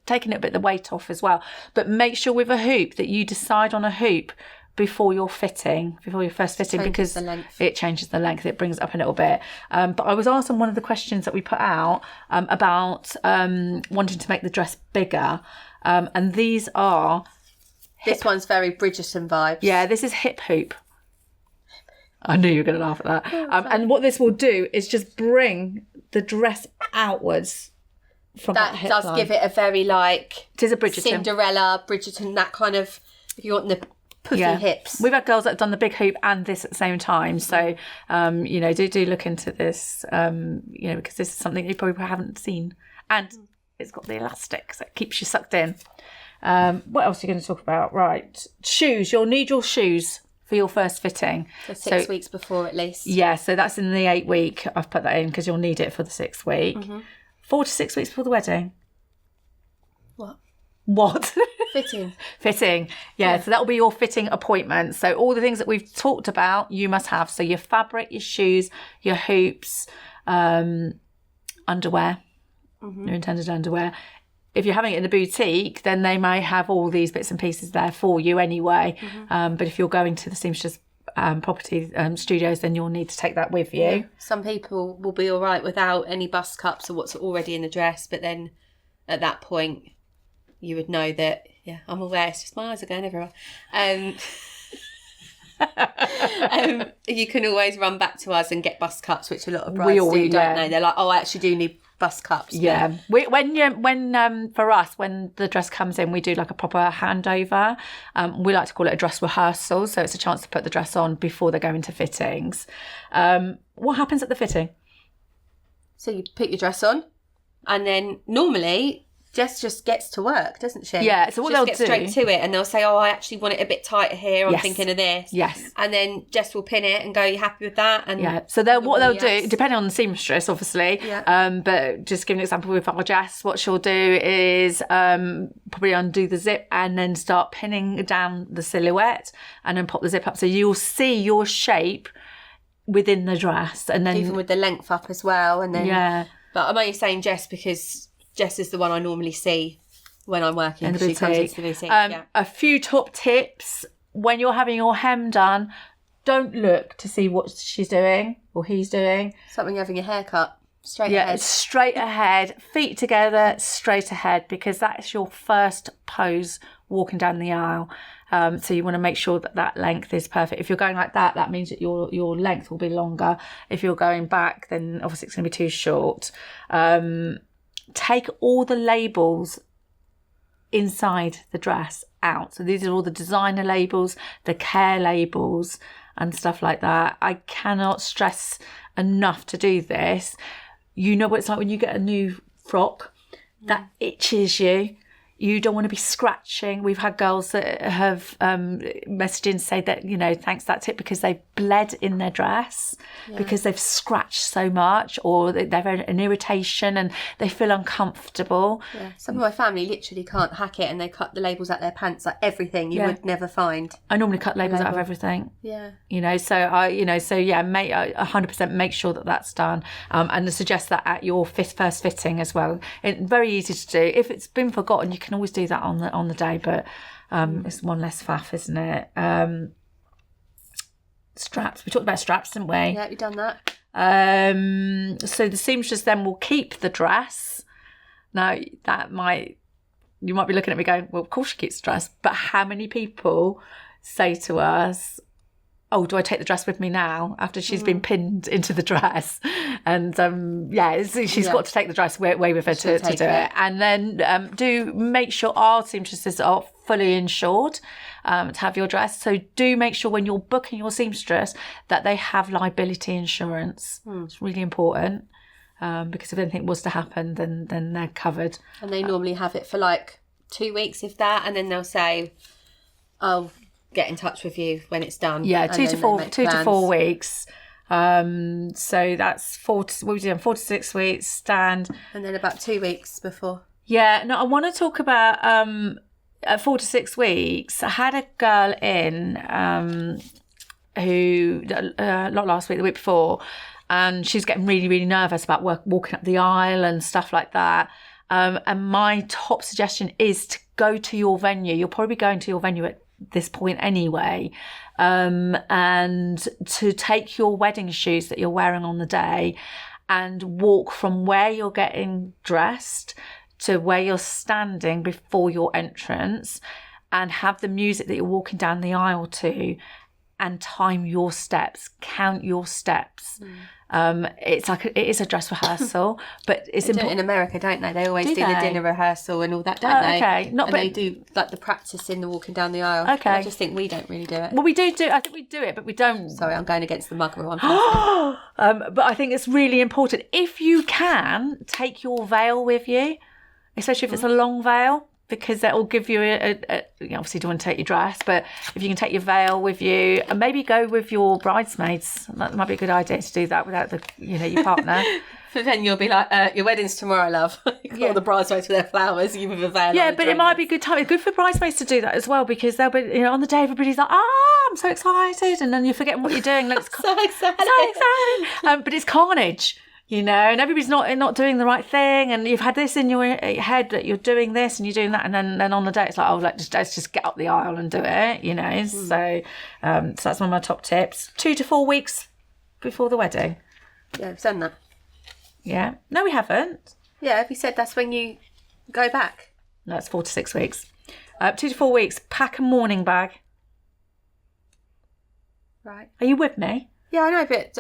taking a bit of the weight off as well. But make sure with a hoop that you decide on a hoop before your first fitting, because it changes the length. It brings it up a little bit. But I was asked on one of the questions that we put out about wanting to make the dress bigger, and these are.
This one's very Bridgerton vibes.
Yeah, this is hip hoop. I knew you were going to laugh at that. And what this will do is just bring the dress outwards from that hip line.
Give it a very like.
It is a Bridgerton.
Cinderella, Bridgerton, that kind of. If you want the puffy hips.
We've had girls that have done the big hoop and this at the same time. So, do look into this, because this is something you probably haven't seen. And it's got the elastic, so it keeps you sucked in. What else are you going to talk about? Right. Shoes. You'll need your shoes for your first fitting.
For 6 weeks before, at least.
Yeah, so that's in the 8 week. I've put that in because you'll need it for the 6th week. 4 to 6 weeks before the wedding. What? Fitting. Yeah, so that'll be your fitting appointment. So all the things that we've talked about, you must have. So your fabric, your shoes, your hoops, underwear, your intended underwear. If you're having it in the boutique, then they may have all these bits and pieces there for you anyway. But if you're going to the seamstress property studios, then you'll need to take that with you. Yeah.
Some people will be all right without any bust cups or what's already in the dress, but then at that point you would know that, I'm aware, it's just my eyes are going everywhere. You can always run back to us and get bust cups, which a lot of brides do, don't they? They're like, I actually do need bust cups.
Yeah. When for us, when the dress comes in, we do like a proper handover. We like to call it a dress rehearsal. So it's a chance to put the dress on before they go into fittings. What happens at the fitting?
So you put your dress on, and then normally Jess just gets to work, doesn't she?
Yeah, so what they'll do...
Just get straight to it, and they'll say, I actually want it a bit tighter here, I'm thinking of this.
Yes.
And then Jess will pin it and go, you happy with that? And
so what they'll do, depending on the seamstress, obviously, but just give an example with our Jess, what she'll do is probably undo the zip and then start pinning down the silhouette and then pop the zip up. So you'll see your shape within the dress. And then
even with the length up as well. And then But I'm only saying Jess because Jess is the one I normally see when I'm working. She comes into the boutique.
A few top tips. When you're having your hem done, don't look to see what she's doing or he's doing.
It's like when you're having your hair cut. Straight ahead.
Straight ahead. Feet together, straight ahead, because that's your first pose walking down the aisle. So you want to make sure that length is perfect. If you're going like that, that means that your length will be longer. If you're going back, then obviously it's going to be too short. Take all the labels inside the dress out. So these are all the designer labels, the care labels and stuff like that. I cannot stress enough to do this. You know what it's like when you get a new frock that itches you. You don't want to be scratching. We've had girls that have messaged in to say that, thanks, that's it, because they've bled in their dress because they've scratched so much, or they've had an irritation and they feel uncomfortable. Yeah.
Some of my family literally can't hack it and they cut the labels out their pants, like everything you would never find.
I normally cut labels out of everything.
Yeah.
Make 100% make sure that that's done. And I suggest that at your first fitting as well. It's very easy to do. If it's been forgotten, you can always do that on the day, but it's one less faff, isn't it? Straps. We talked about straps, didn't we?
Yeah, we've done that.
So the seamstress then will keep the dress. Now you might be looking at me going, well, of course she keeps the dress, but how many people say to us, oh, do I take the dress with me now after she's been pinned into the dress? And she's got to take the dress away with her to do it. And then do make sure our seamstresses are fully insured to have your dress. So do make sure when you're booking your seamstress that they have liability insurance. It's really important because if anything was to happen, then they're covered.
And they normally have it for like 2 weeks, if that, and then they'll say, oh, get in touch with you when it's done.
Yeah, 2 to 4 weeks. So that's 4 to 6 weeks stand.
And then about 2 weeks before.
Yeah, no, I want to talk about at 4 to 6 weeks. I had a girl in who not last week, the week before, and she's getting really, really nervous about walking up the aisle and stuff like that. And my top suggestion is to go to your venue. You'll probably be going to your venue at this point anyway, and to take your wedding shoes that you're wearing on the day and walk from where you're getting dressed to where you're standing before your entrance, and have the music that you're walking down the aisle to, and time your steps, count your steps. It's like it is a dress rehearsal, but it's important.
In America, don't they? They always do the dinner rehearsal and all that, don't they?
Okay,
they do like the practice in the walking down the aisle.
Okay,
I just think we don't really do it.
Well, we do. I think we do it, but we don't.
Sorry, I'm going against the mugger one.
But I think it's really important. If you can, take your veil with you, especially if it's a long veil, because that will give you obviously you don't want to take your dress, but if you can take your veil with you, and maybe go with your bridesmaids, that might be a good idea to do that without your partner.
But then you'll be like, your wedding's tomorrow, love. All the bridesmaids with their flowers, you with a veil.
Yeah, but it might be a good time. It's good for bridesmaids to do that as well, because they'll be, on the day everybody's like, I'm so excited, and then you're forgetting what you're doing. Like,
so excited.
But it's carnage. And everybody's not doing the right thing, and you've had this in your head that you're doing this and you're doing that, and then on the day it's like, let's just get up the aisle and do it, So that's one of my top tips. 2 to 4 weeks before the wedding.
Yeah, we've done that.
Yeah. No, we haven't.
Yeah, we said that's when you go back.
No, it's 4 to 6 weeks. 2 to 4 weeks, pack a morning bag.
Right.
Are you with me?
Yeah, I know, but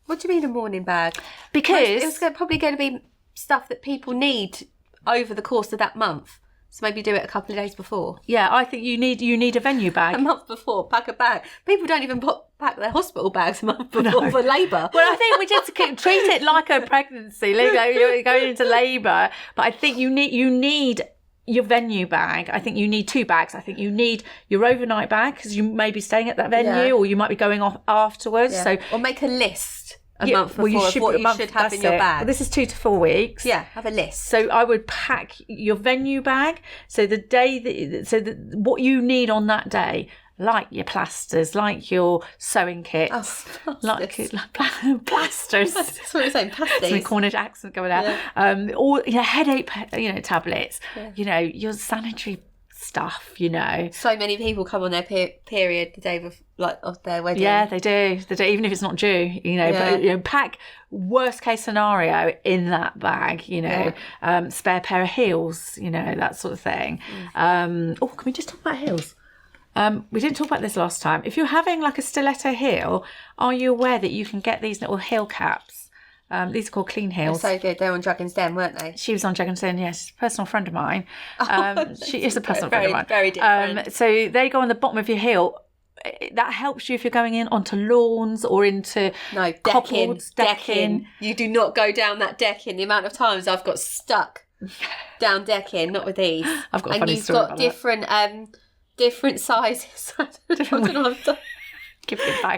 what do you mean a morning bag?
Because
it's probably going to be stuff that people need over the course of that month. So maybe do it a couple of days before.
Yeah, I think you need a venue bag.
A month before, pack a bag. People don't even pack their hospital bags a month before for labour.
Well, I think we just treat it like a pregnancy. You're going into labour. But I think you need your venue bag. I think you need 2 bags. I think you need your overnight bag, because you may be staying at that venue, or you might be going off afterwards.
Yeah.
So,
or make a list a month before of what you should have in your bag.
Well, this is 2 to 4 weeks.
Yeah, have a list.
So I would pack your venue bag. So the day what you need on that day, like your plasters, like your sewing kits, like plasters.
That's what you're saying, pasties.
Some Cornish accent going out. Yeah. Or headache, tablets. Yeah. Your sanitary stuff.
So many people come on their period the day of their wedding.
Yeah, they do. Even if it's not due. But pack worst case scenario in that bag. Spare pair of heels. That sort of thing. Can we just talk about heels? We didn't talk about this last time. If you're having like a stiletto heel, are you aware that you can get these little heel caps? These are called clean heels.
They're so good. They're on Dragon's Den, weren't they?
She was on Dragon's Den, yes. A personal friend of mine. She is a personal friend of mine.
Very different.
So they go on the bottom of your heel. That helps you if you're going in onto lawns or into decking.
You do not go down that decking. The amount of times I've got stuck down decking, not with these.
I've got a funny story about
that. Different sizes.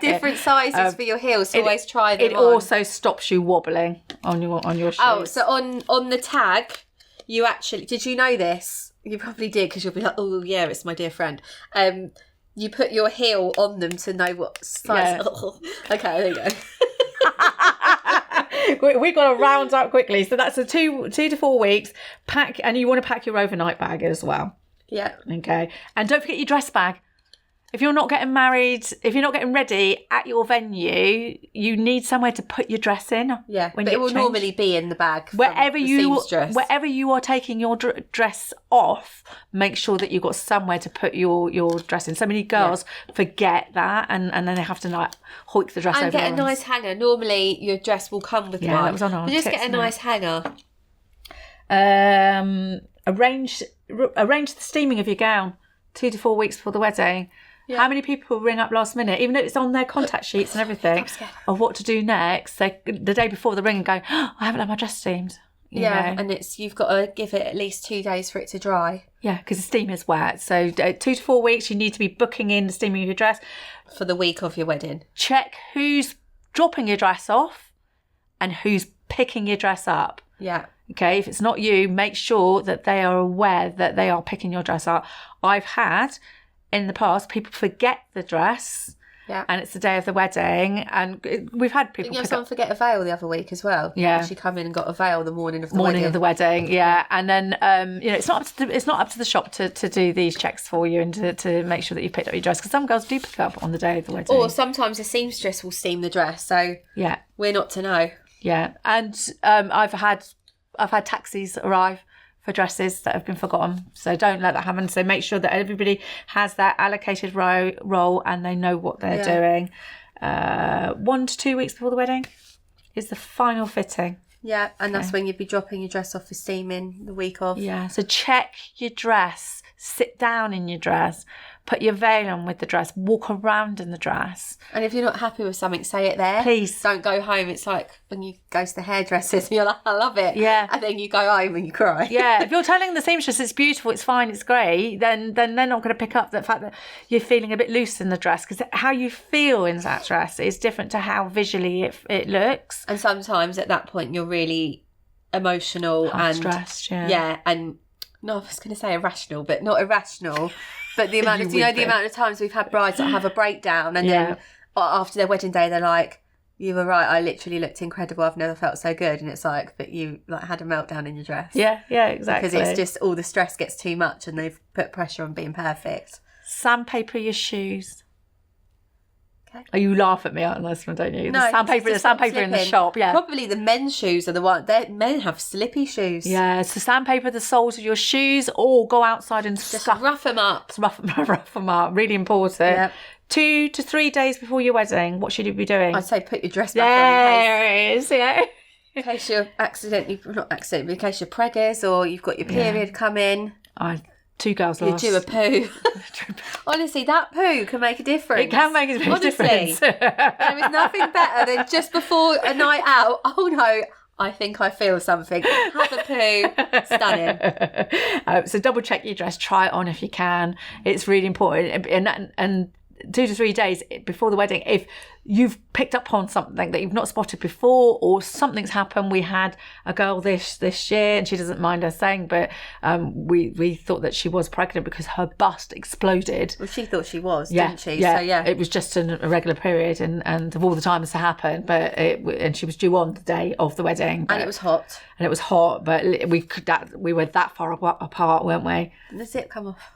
Different sizes for your heels, so always try them on.
It also stops you wobbling on your shoes.
Oh, so on the tag, you actually... Did you know this? You probably did, because you'll be like, oh, yeah, it's my dear friend. You put your heel on them to know what size... Yeah. Oh. Okay, there you go.
We've got to round up quickly. So that's a 2 to 4 weeks. Pack, and you want to pack your overnight bag as well.
Yeah.
Okay. And don't forget your dress bag. If you're not getting married, if you're not getting ready at your venue, you need somewhere to put your dress in.
Yeah, but it will normally be in the bag. Wherever
you are taking your dress off, make sure that you've got somewhere to put your dress in. So many girls forget that, and then they have to hoik the dress over.
And get a nice hanger. Normally, your dress will come with one.
That was on our
tips, just get a nice hanger.
Arrange the steaming of your gown 2 to 4 weeks before the wedding. Yeah. How many people ring up last minute, even though it's on their contact sheets and everything, of what to do next? They, the day before the ring, and go, I haven't had my dress steamed. You know?
And you've got to give it at least 2 days for it to dry.
Yeah, because the steam is wet. So 2 to 4 weeks, you need to be booking in the steaming of your dress
for the week of your wedding.
Check who's dropping your dress off and who's picking your dress up.
Yeah.
Okay, if it's not you, make sure that they are aware that they are picking your dress up. I've had in the past people forget the dress.
Yeah.
And it's the day of the wedding, and we've had people.
Didn't you have someone forget a veil the other week as well?
Yeah.
She come in and got a veil the morning of the
morning
wedding.
of the wedding, yeah. And then it's not up to the shop to do these checks for you and to make sure that you picked up your dress, because some girls do pick up on the day of the wedding.
Or sometimes a seamstress will steam the dress, so
yeah,
we're not to know.
Yeah, and I've had taxis arrive for dresses that have been forgotten. So don't let that happen. So make sure that everybody has that allocated role and they know what they're doing. 1 to 2 weeks before the wedding is the final fitting.
Yeah, and that's when you'd be dropping your dress off for steaming the week of.
Yeah, so check your dress, sit down in your dress, put your veil on with the dress, walk around in the dress.
And if you're not happy with something, say it there.
Please.
Don't go home. It's like when you go to the hairdressers and you're like, I love it.
Yeah.
And then you go home and you cry.
Yeah, if you're telling the seamstress it's beautiful, it's fine, it's great, then they're not going to pick up the fact that you're feeling a bit loose in the dress, because how you feel in that dress is different to how visually it looks.
And sometimes at that point you're really emotional and
stressed.
Yeah, and no, I was going to say irrational, but not irrational. But the amount of the amount of times we've had brides that have a breakdown, and then after their wedding day they're like, "You were right. I literally looked incredible. I've never felt so good." And it's like, but you like had a meltdown in your dress.
Yeah, exactly.
Because it's just all the stress gets too much, and they've put pressure on being perfect.
Sandpaper your shoes.
Okay.
Oh, you laugh at me on this one, don't you?
No,
the sandpaper in the shop. Yeah,
probably the men's shoes are the one. Men have slippy shoes.
Yeah, so sandpaper the soles of your shoes, or go outside and
just rough them up.
Rough them up. Really important. Yep. 2 to 3 days before your wedding, what should you be doing?
I'd say put your dress back on.
There it is. Yeah.
In case you're in case you're preggers or you've got your period coming.
2 girls lost.
You do a poo. Honestly, that poo can make a difference.
It can make a big difference.
There is nothing better than just before a night out. Oh no, I think I feel something. Have a poo. Stunning.
So double check your dress. Try it on if you can. It's really important. And 2 to 3 days before the wedding, if you've picked up on something that you've not spotted before, or something's happened. We had a girl this year, and she doesn't mind us saying, but we thought that she was pregnant because her bust exploded.
Well, she thought she was, didn't she?
Yeah,
so, yeah.
It was just an irregular period, and of all the times to happen, and she was due on the day of the wedding.
And it was hot.
But we were that far apart, weren't we?
Did the zip come off?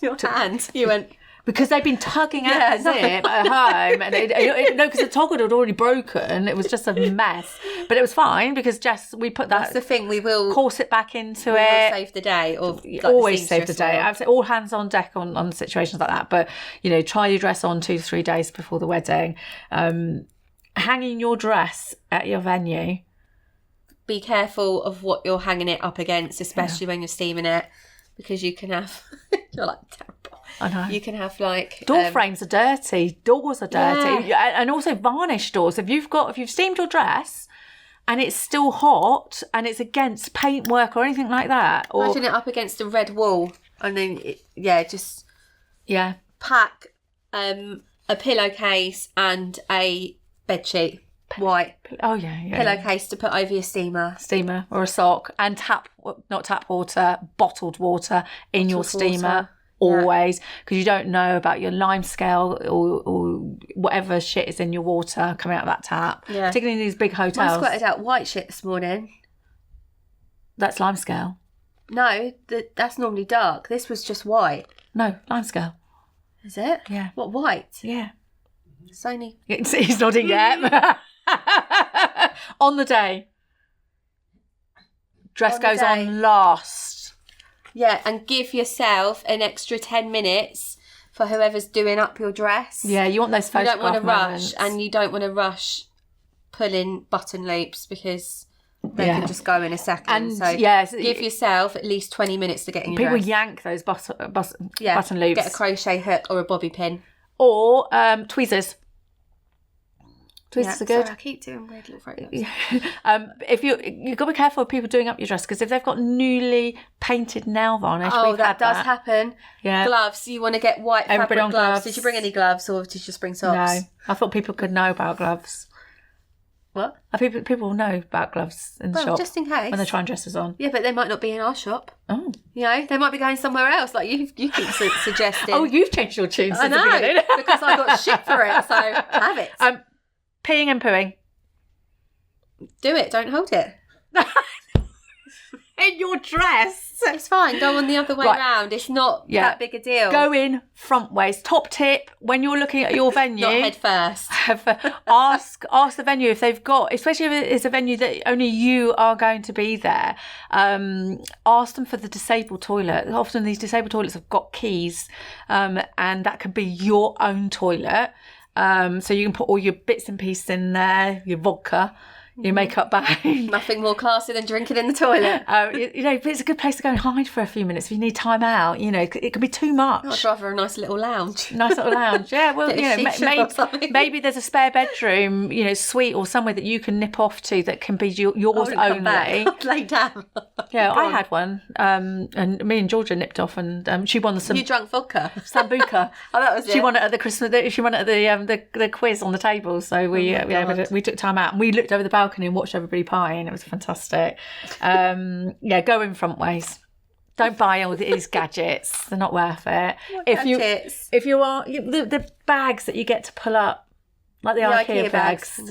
Your
hand. You went...
Because they'd been tugging at the zip at home, and because the toggle had already broken, it was just a mess. But it was fine because we put that.
That's the thing. We will
corset back into
we
it.
Will save the day, or like
always save the day. I'd say all hands on deck on situations like that. But try your dress on 2 to 3 days before the wedding. Hanging your dress at your venue.
Be careful of what you're hanging it up against, especially when you're steaming it, because you can have. You're like terrible.
I know.
You can have like
door frames are dirty, doors are dirty, and also varnished doors. If you've steamed your dress and it's still hot and it's against paintwork or anything like that, or
imagine it up against a red wall, and then pack a pillowcase and a bedsheet, white.
Oh yeah.
Pillowcase to put over your steamer
or a sock, and not tap water, bottled water in your steamer. Always, because you don't know about your lime scale or whatever shit is in your water coming out of that tap. Yeah. Particularly in these big hotels.
I squirted out white shit this morning.
That's lime scale.
No, that's normally dark. This was just white.
No, lime scale.
Is it?
Yeah.
What, white?
Yeah.
It's only...
He's nodding yet. On the day. Dress goes on last.
Yeah, and give yourself an extra 10 minutes for whoever's doing up your dress.
Yeah, you want those photograph
You don't want to
moments.
rush, and you don't want to rush pulling button loops because they can just go in a second. And so give yourself at least 20 minutes to get in your dress.
People yank those button loops.
Get a crochet hook or a bobby pin.
Or tweezers. Tweezers are good.
Sorry, I keep doing weird little photos.
If you've got to be careful of people doing up your dress, because if they've got newly painted nail varnish,
that does happen.
Yeah.
Gloves, you want to get white
Everybody
fabric
on
gloves.
gloves.
Did you bring any gloves, or did you just bring socks?
No, I thought people could know about gloves.
What?
People know about gloves in the shop.
Just in case.
When they're trying dresses on.
Yeah, but they might not be in our shop.
Oh.
You know, they might be going somewhere else, like you keep suggesting.
Oh, you've changed your tune since
I know,
the beginning.
because I got shit for it, so have it.
Peeing and pooing.
Do it, don't hold it.
In your dress.
It's fine, go on the other way round. It's not that big a deal.
Go in front ways. Top tip, when you're looking at your venue.
Not head first.
ask the venue if they've got, especially if it's a venue that only you are going to be there, ask them for the disabled toilet. Often these disabled toilets have got keys, and that could be your own toilet. So you can put all your bits and pieces in there, your vodka, your makeup bag.
Nothing more classy than drinking in the toilet.
You know, but it's a good place to go and hide for a few minutes if you need time out. You know, it can be too much.
I'd rather a nice little lounge.
Yeah. Well, you know, maybe there's a spare bedroom, you know, suite or somewhere that you can nip off to that can be yours only.
Lay down.
Yeah, I had one, and me and Georgia nipped off, and she won the
You drank vodka,
sambuca.
Oh, that was it.
She won it at the Christmas. She won it at the quiz on the table. So we took time out and we looked over the balcony and watched everybody pieing. It was fantastic. Go in front ways. Don't buy all these gadgets. They're not worth it. If you are the bags that you get to pull up, like the IKEA bags,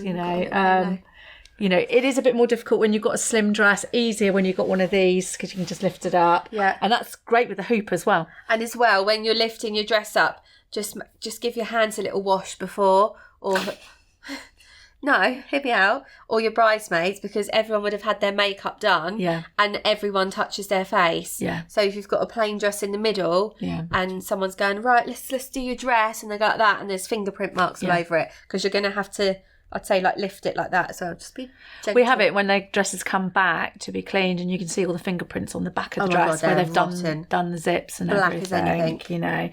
you know, it is a bit more difficult when you've got a slim dress. Easier when you've got one of these because you can just lift it up.
Yeah,
and that's great with the hoop as well.
And as well, when you're lifting your dress up, just give your hands a little wash before, or no, hear me out, or your bridesmaids, because everyone would have had their makeup done.
Yeah,
and everyone touches their face.
Yeah.
So if you've got a plain dress in the middle, and someone's going, right, let's do your dress, and they go like that, and there's fingerprint marks all over it, because you're going to have to, I'd say, like, lift it like that. So just be gentle.
We have it when their dresses come back to be cleaned, and you can see all the fingerprints on the back of the dress where they've done the zips and
black
everything.
As anything.
You know,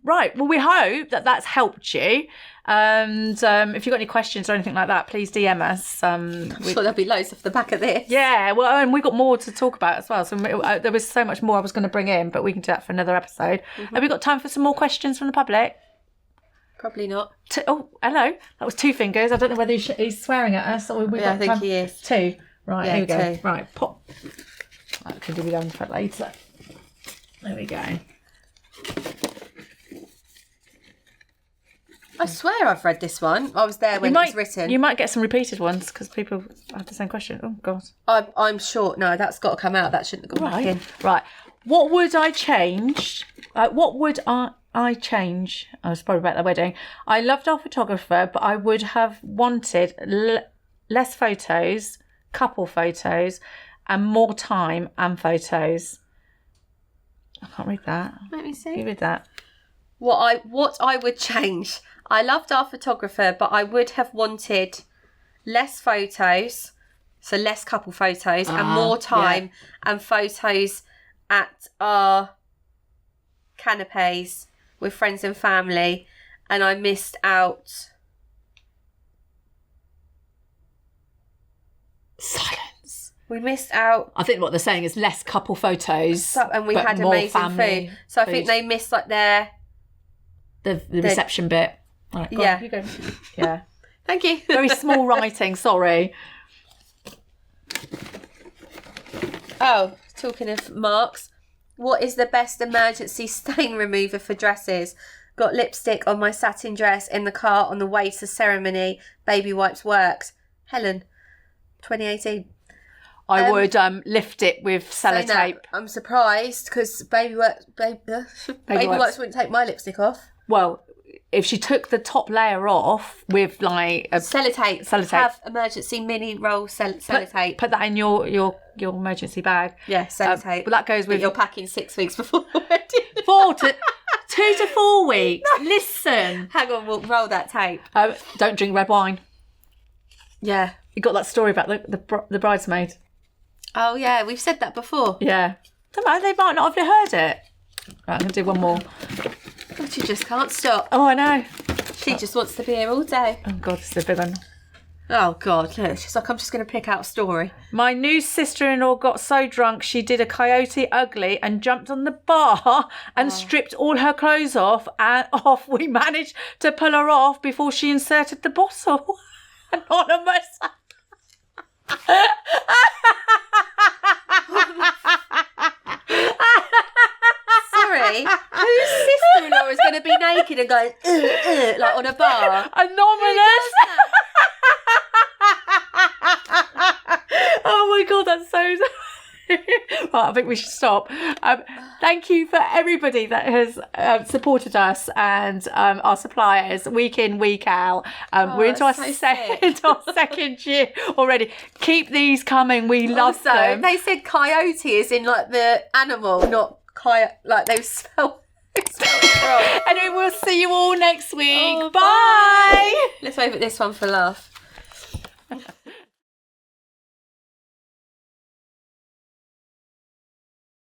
right. Well, we hope that that's helped you. And if you've got any questions or anything like that, please DM us.
I'm sure there'll be loads off the back of this.
Yeah, well, and we've got more to talk about as well. So there was so much more I was going to bring in, but we can do that for another episode. Mm-hmm. Have we got time for some more questions from the public?
Probably not.
Oh, hello. That was 2 fingers. I don't know whether he's swearing at us or we got
I think
time.
he is.
2. Right,
yeah,
here we go.
2.
Right, pop. That can be done for later. There we go.
I swear I've read this one. I was there when it was written.
You might get some repeated ones because people have the same question. Oh, God.
I'm sure. No, that's got to come out. That shouldn't have gone back in.
Right. What would I change? What would I change? I was probably about the wedding. I loved our photographer, but I would have wanted less photos, couple photos, and more time and photos. I can't read that.
Let me see.
You read that.
What I would change. I loved our photographer, but I would have wanted less photos, so less couple photos, and more time and photos at our canapes with friends and family. And I missed out.
Silence.
We missed out.
I think what they're saying is less couple photos.
And we had amazing food. So I think they missed like the
reception bit. Right, go on, you go. Yeah.
Thank you.
Very small writing, sorry.
Oh, talking of marks, what is the best emergency stain remover for dresses? Got lipstick on my satin dress in the car on the way to ceremony. Baby wipes worked. Helen, 2018.
I would lift it with sellotape.
I'm surprised because baby wipes wouldn't take my lipstick off.
Well, if she took the top layer off with like a
sellotape, have emergency mini roll sellotape.
Put that in your emergency bag.
Yeah, sellotape.
But that goes with.
But you're packing 6 weeks before the wedding.
2 to 4 weeks. No. Listen.
Hang on, we'll roll that tape.
Don't drink red wine.
Yeah.
You got that story about the bridesmaid.
Oh yeah, we've said that before.
Yeah. Don't know, they might not have heard it. Right, I'm going to do one more.
God, she just can't stop.
Oh, I know.
She just wants to be here all day.
Oh God, this is a big one.
Oh God, look, it's just like I'm just going to pick out a story.
My new sister-in-law got so drunk she did a coyote ugly and jumped on the bar and stripped all her clothes off. We managed to pull her off before she inserted the bottle. Anonymous.
Sorry, whose sister-in-law is going to be naked and going like on a bar?
Anonymous. Oh my God, that's so... Right, I think we should stop. Thank you for everybody that has supported us and our suppliers week in, week out. We're into our, into our second year already. Keep these coming. We love them.
They said coyote is in like the animal, not coyote. Like they've spelled it wrong.
Anyway, we'll see you all next week.
Oh,
bye.
Let's wave at this one for a laugh.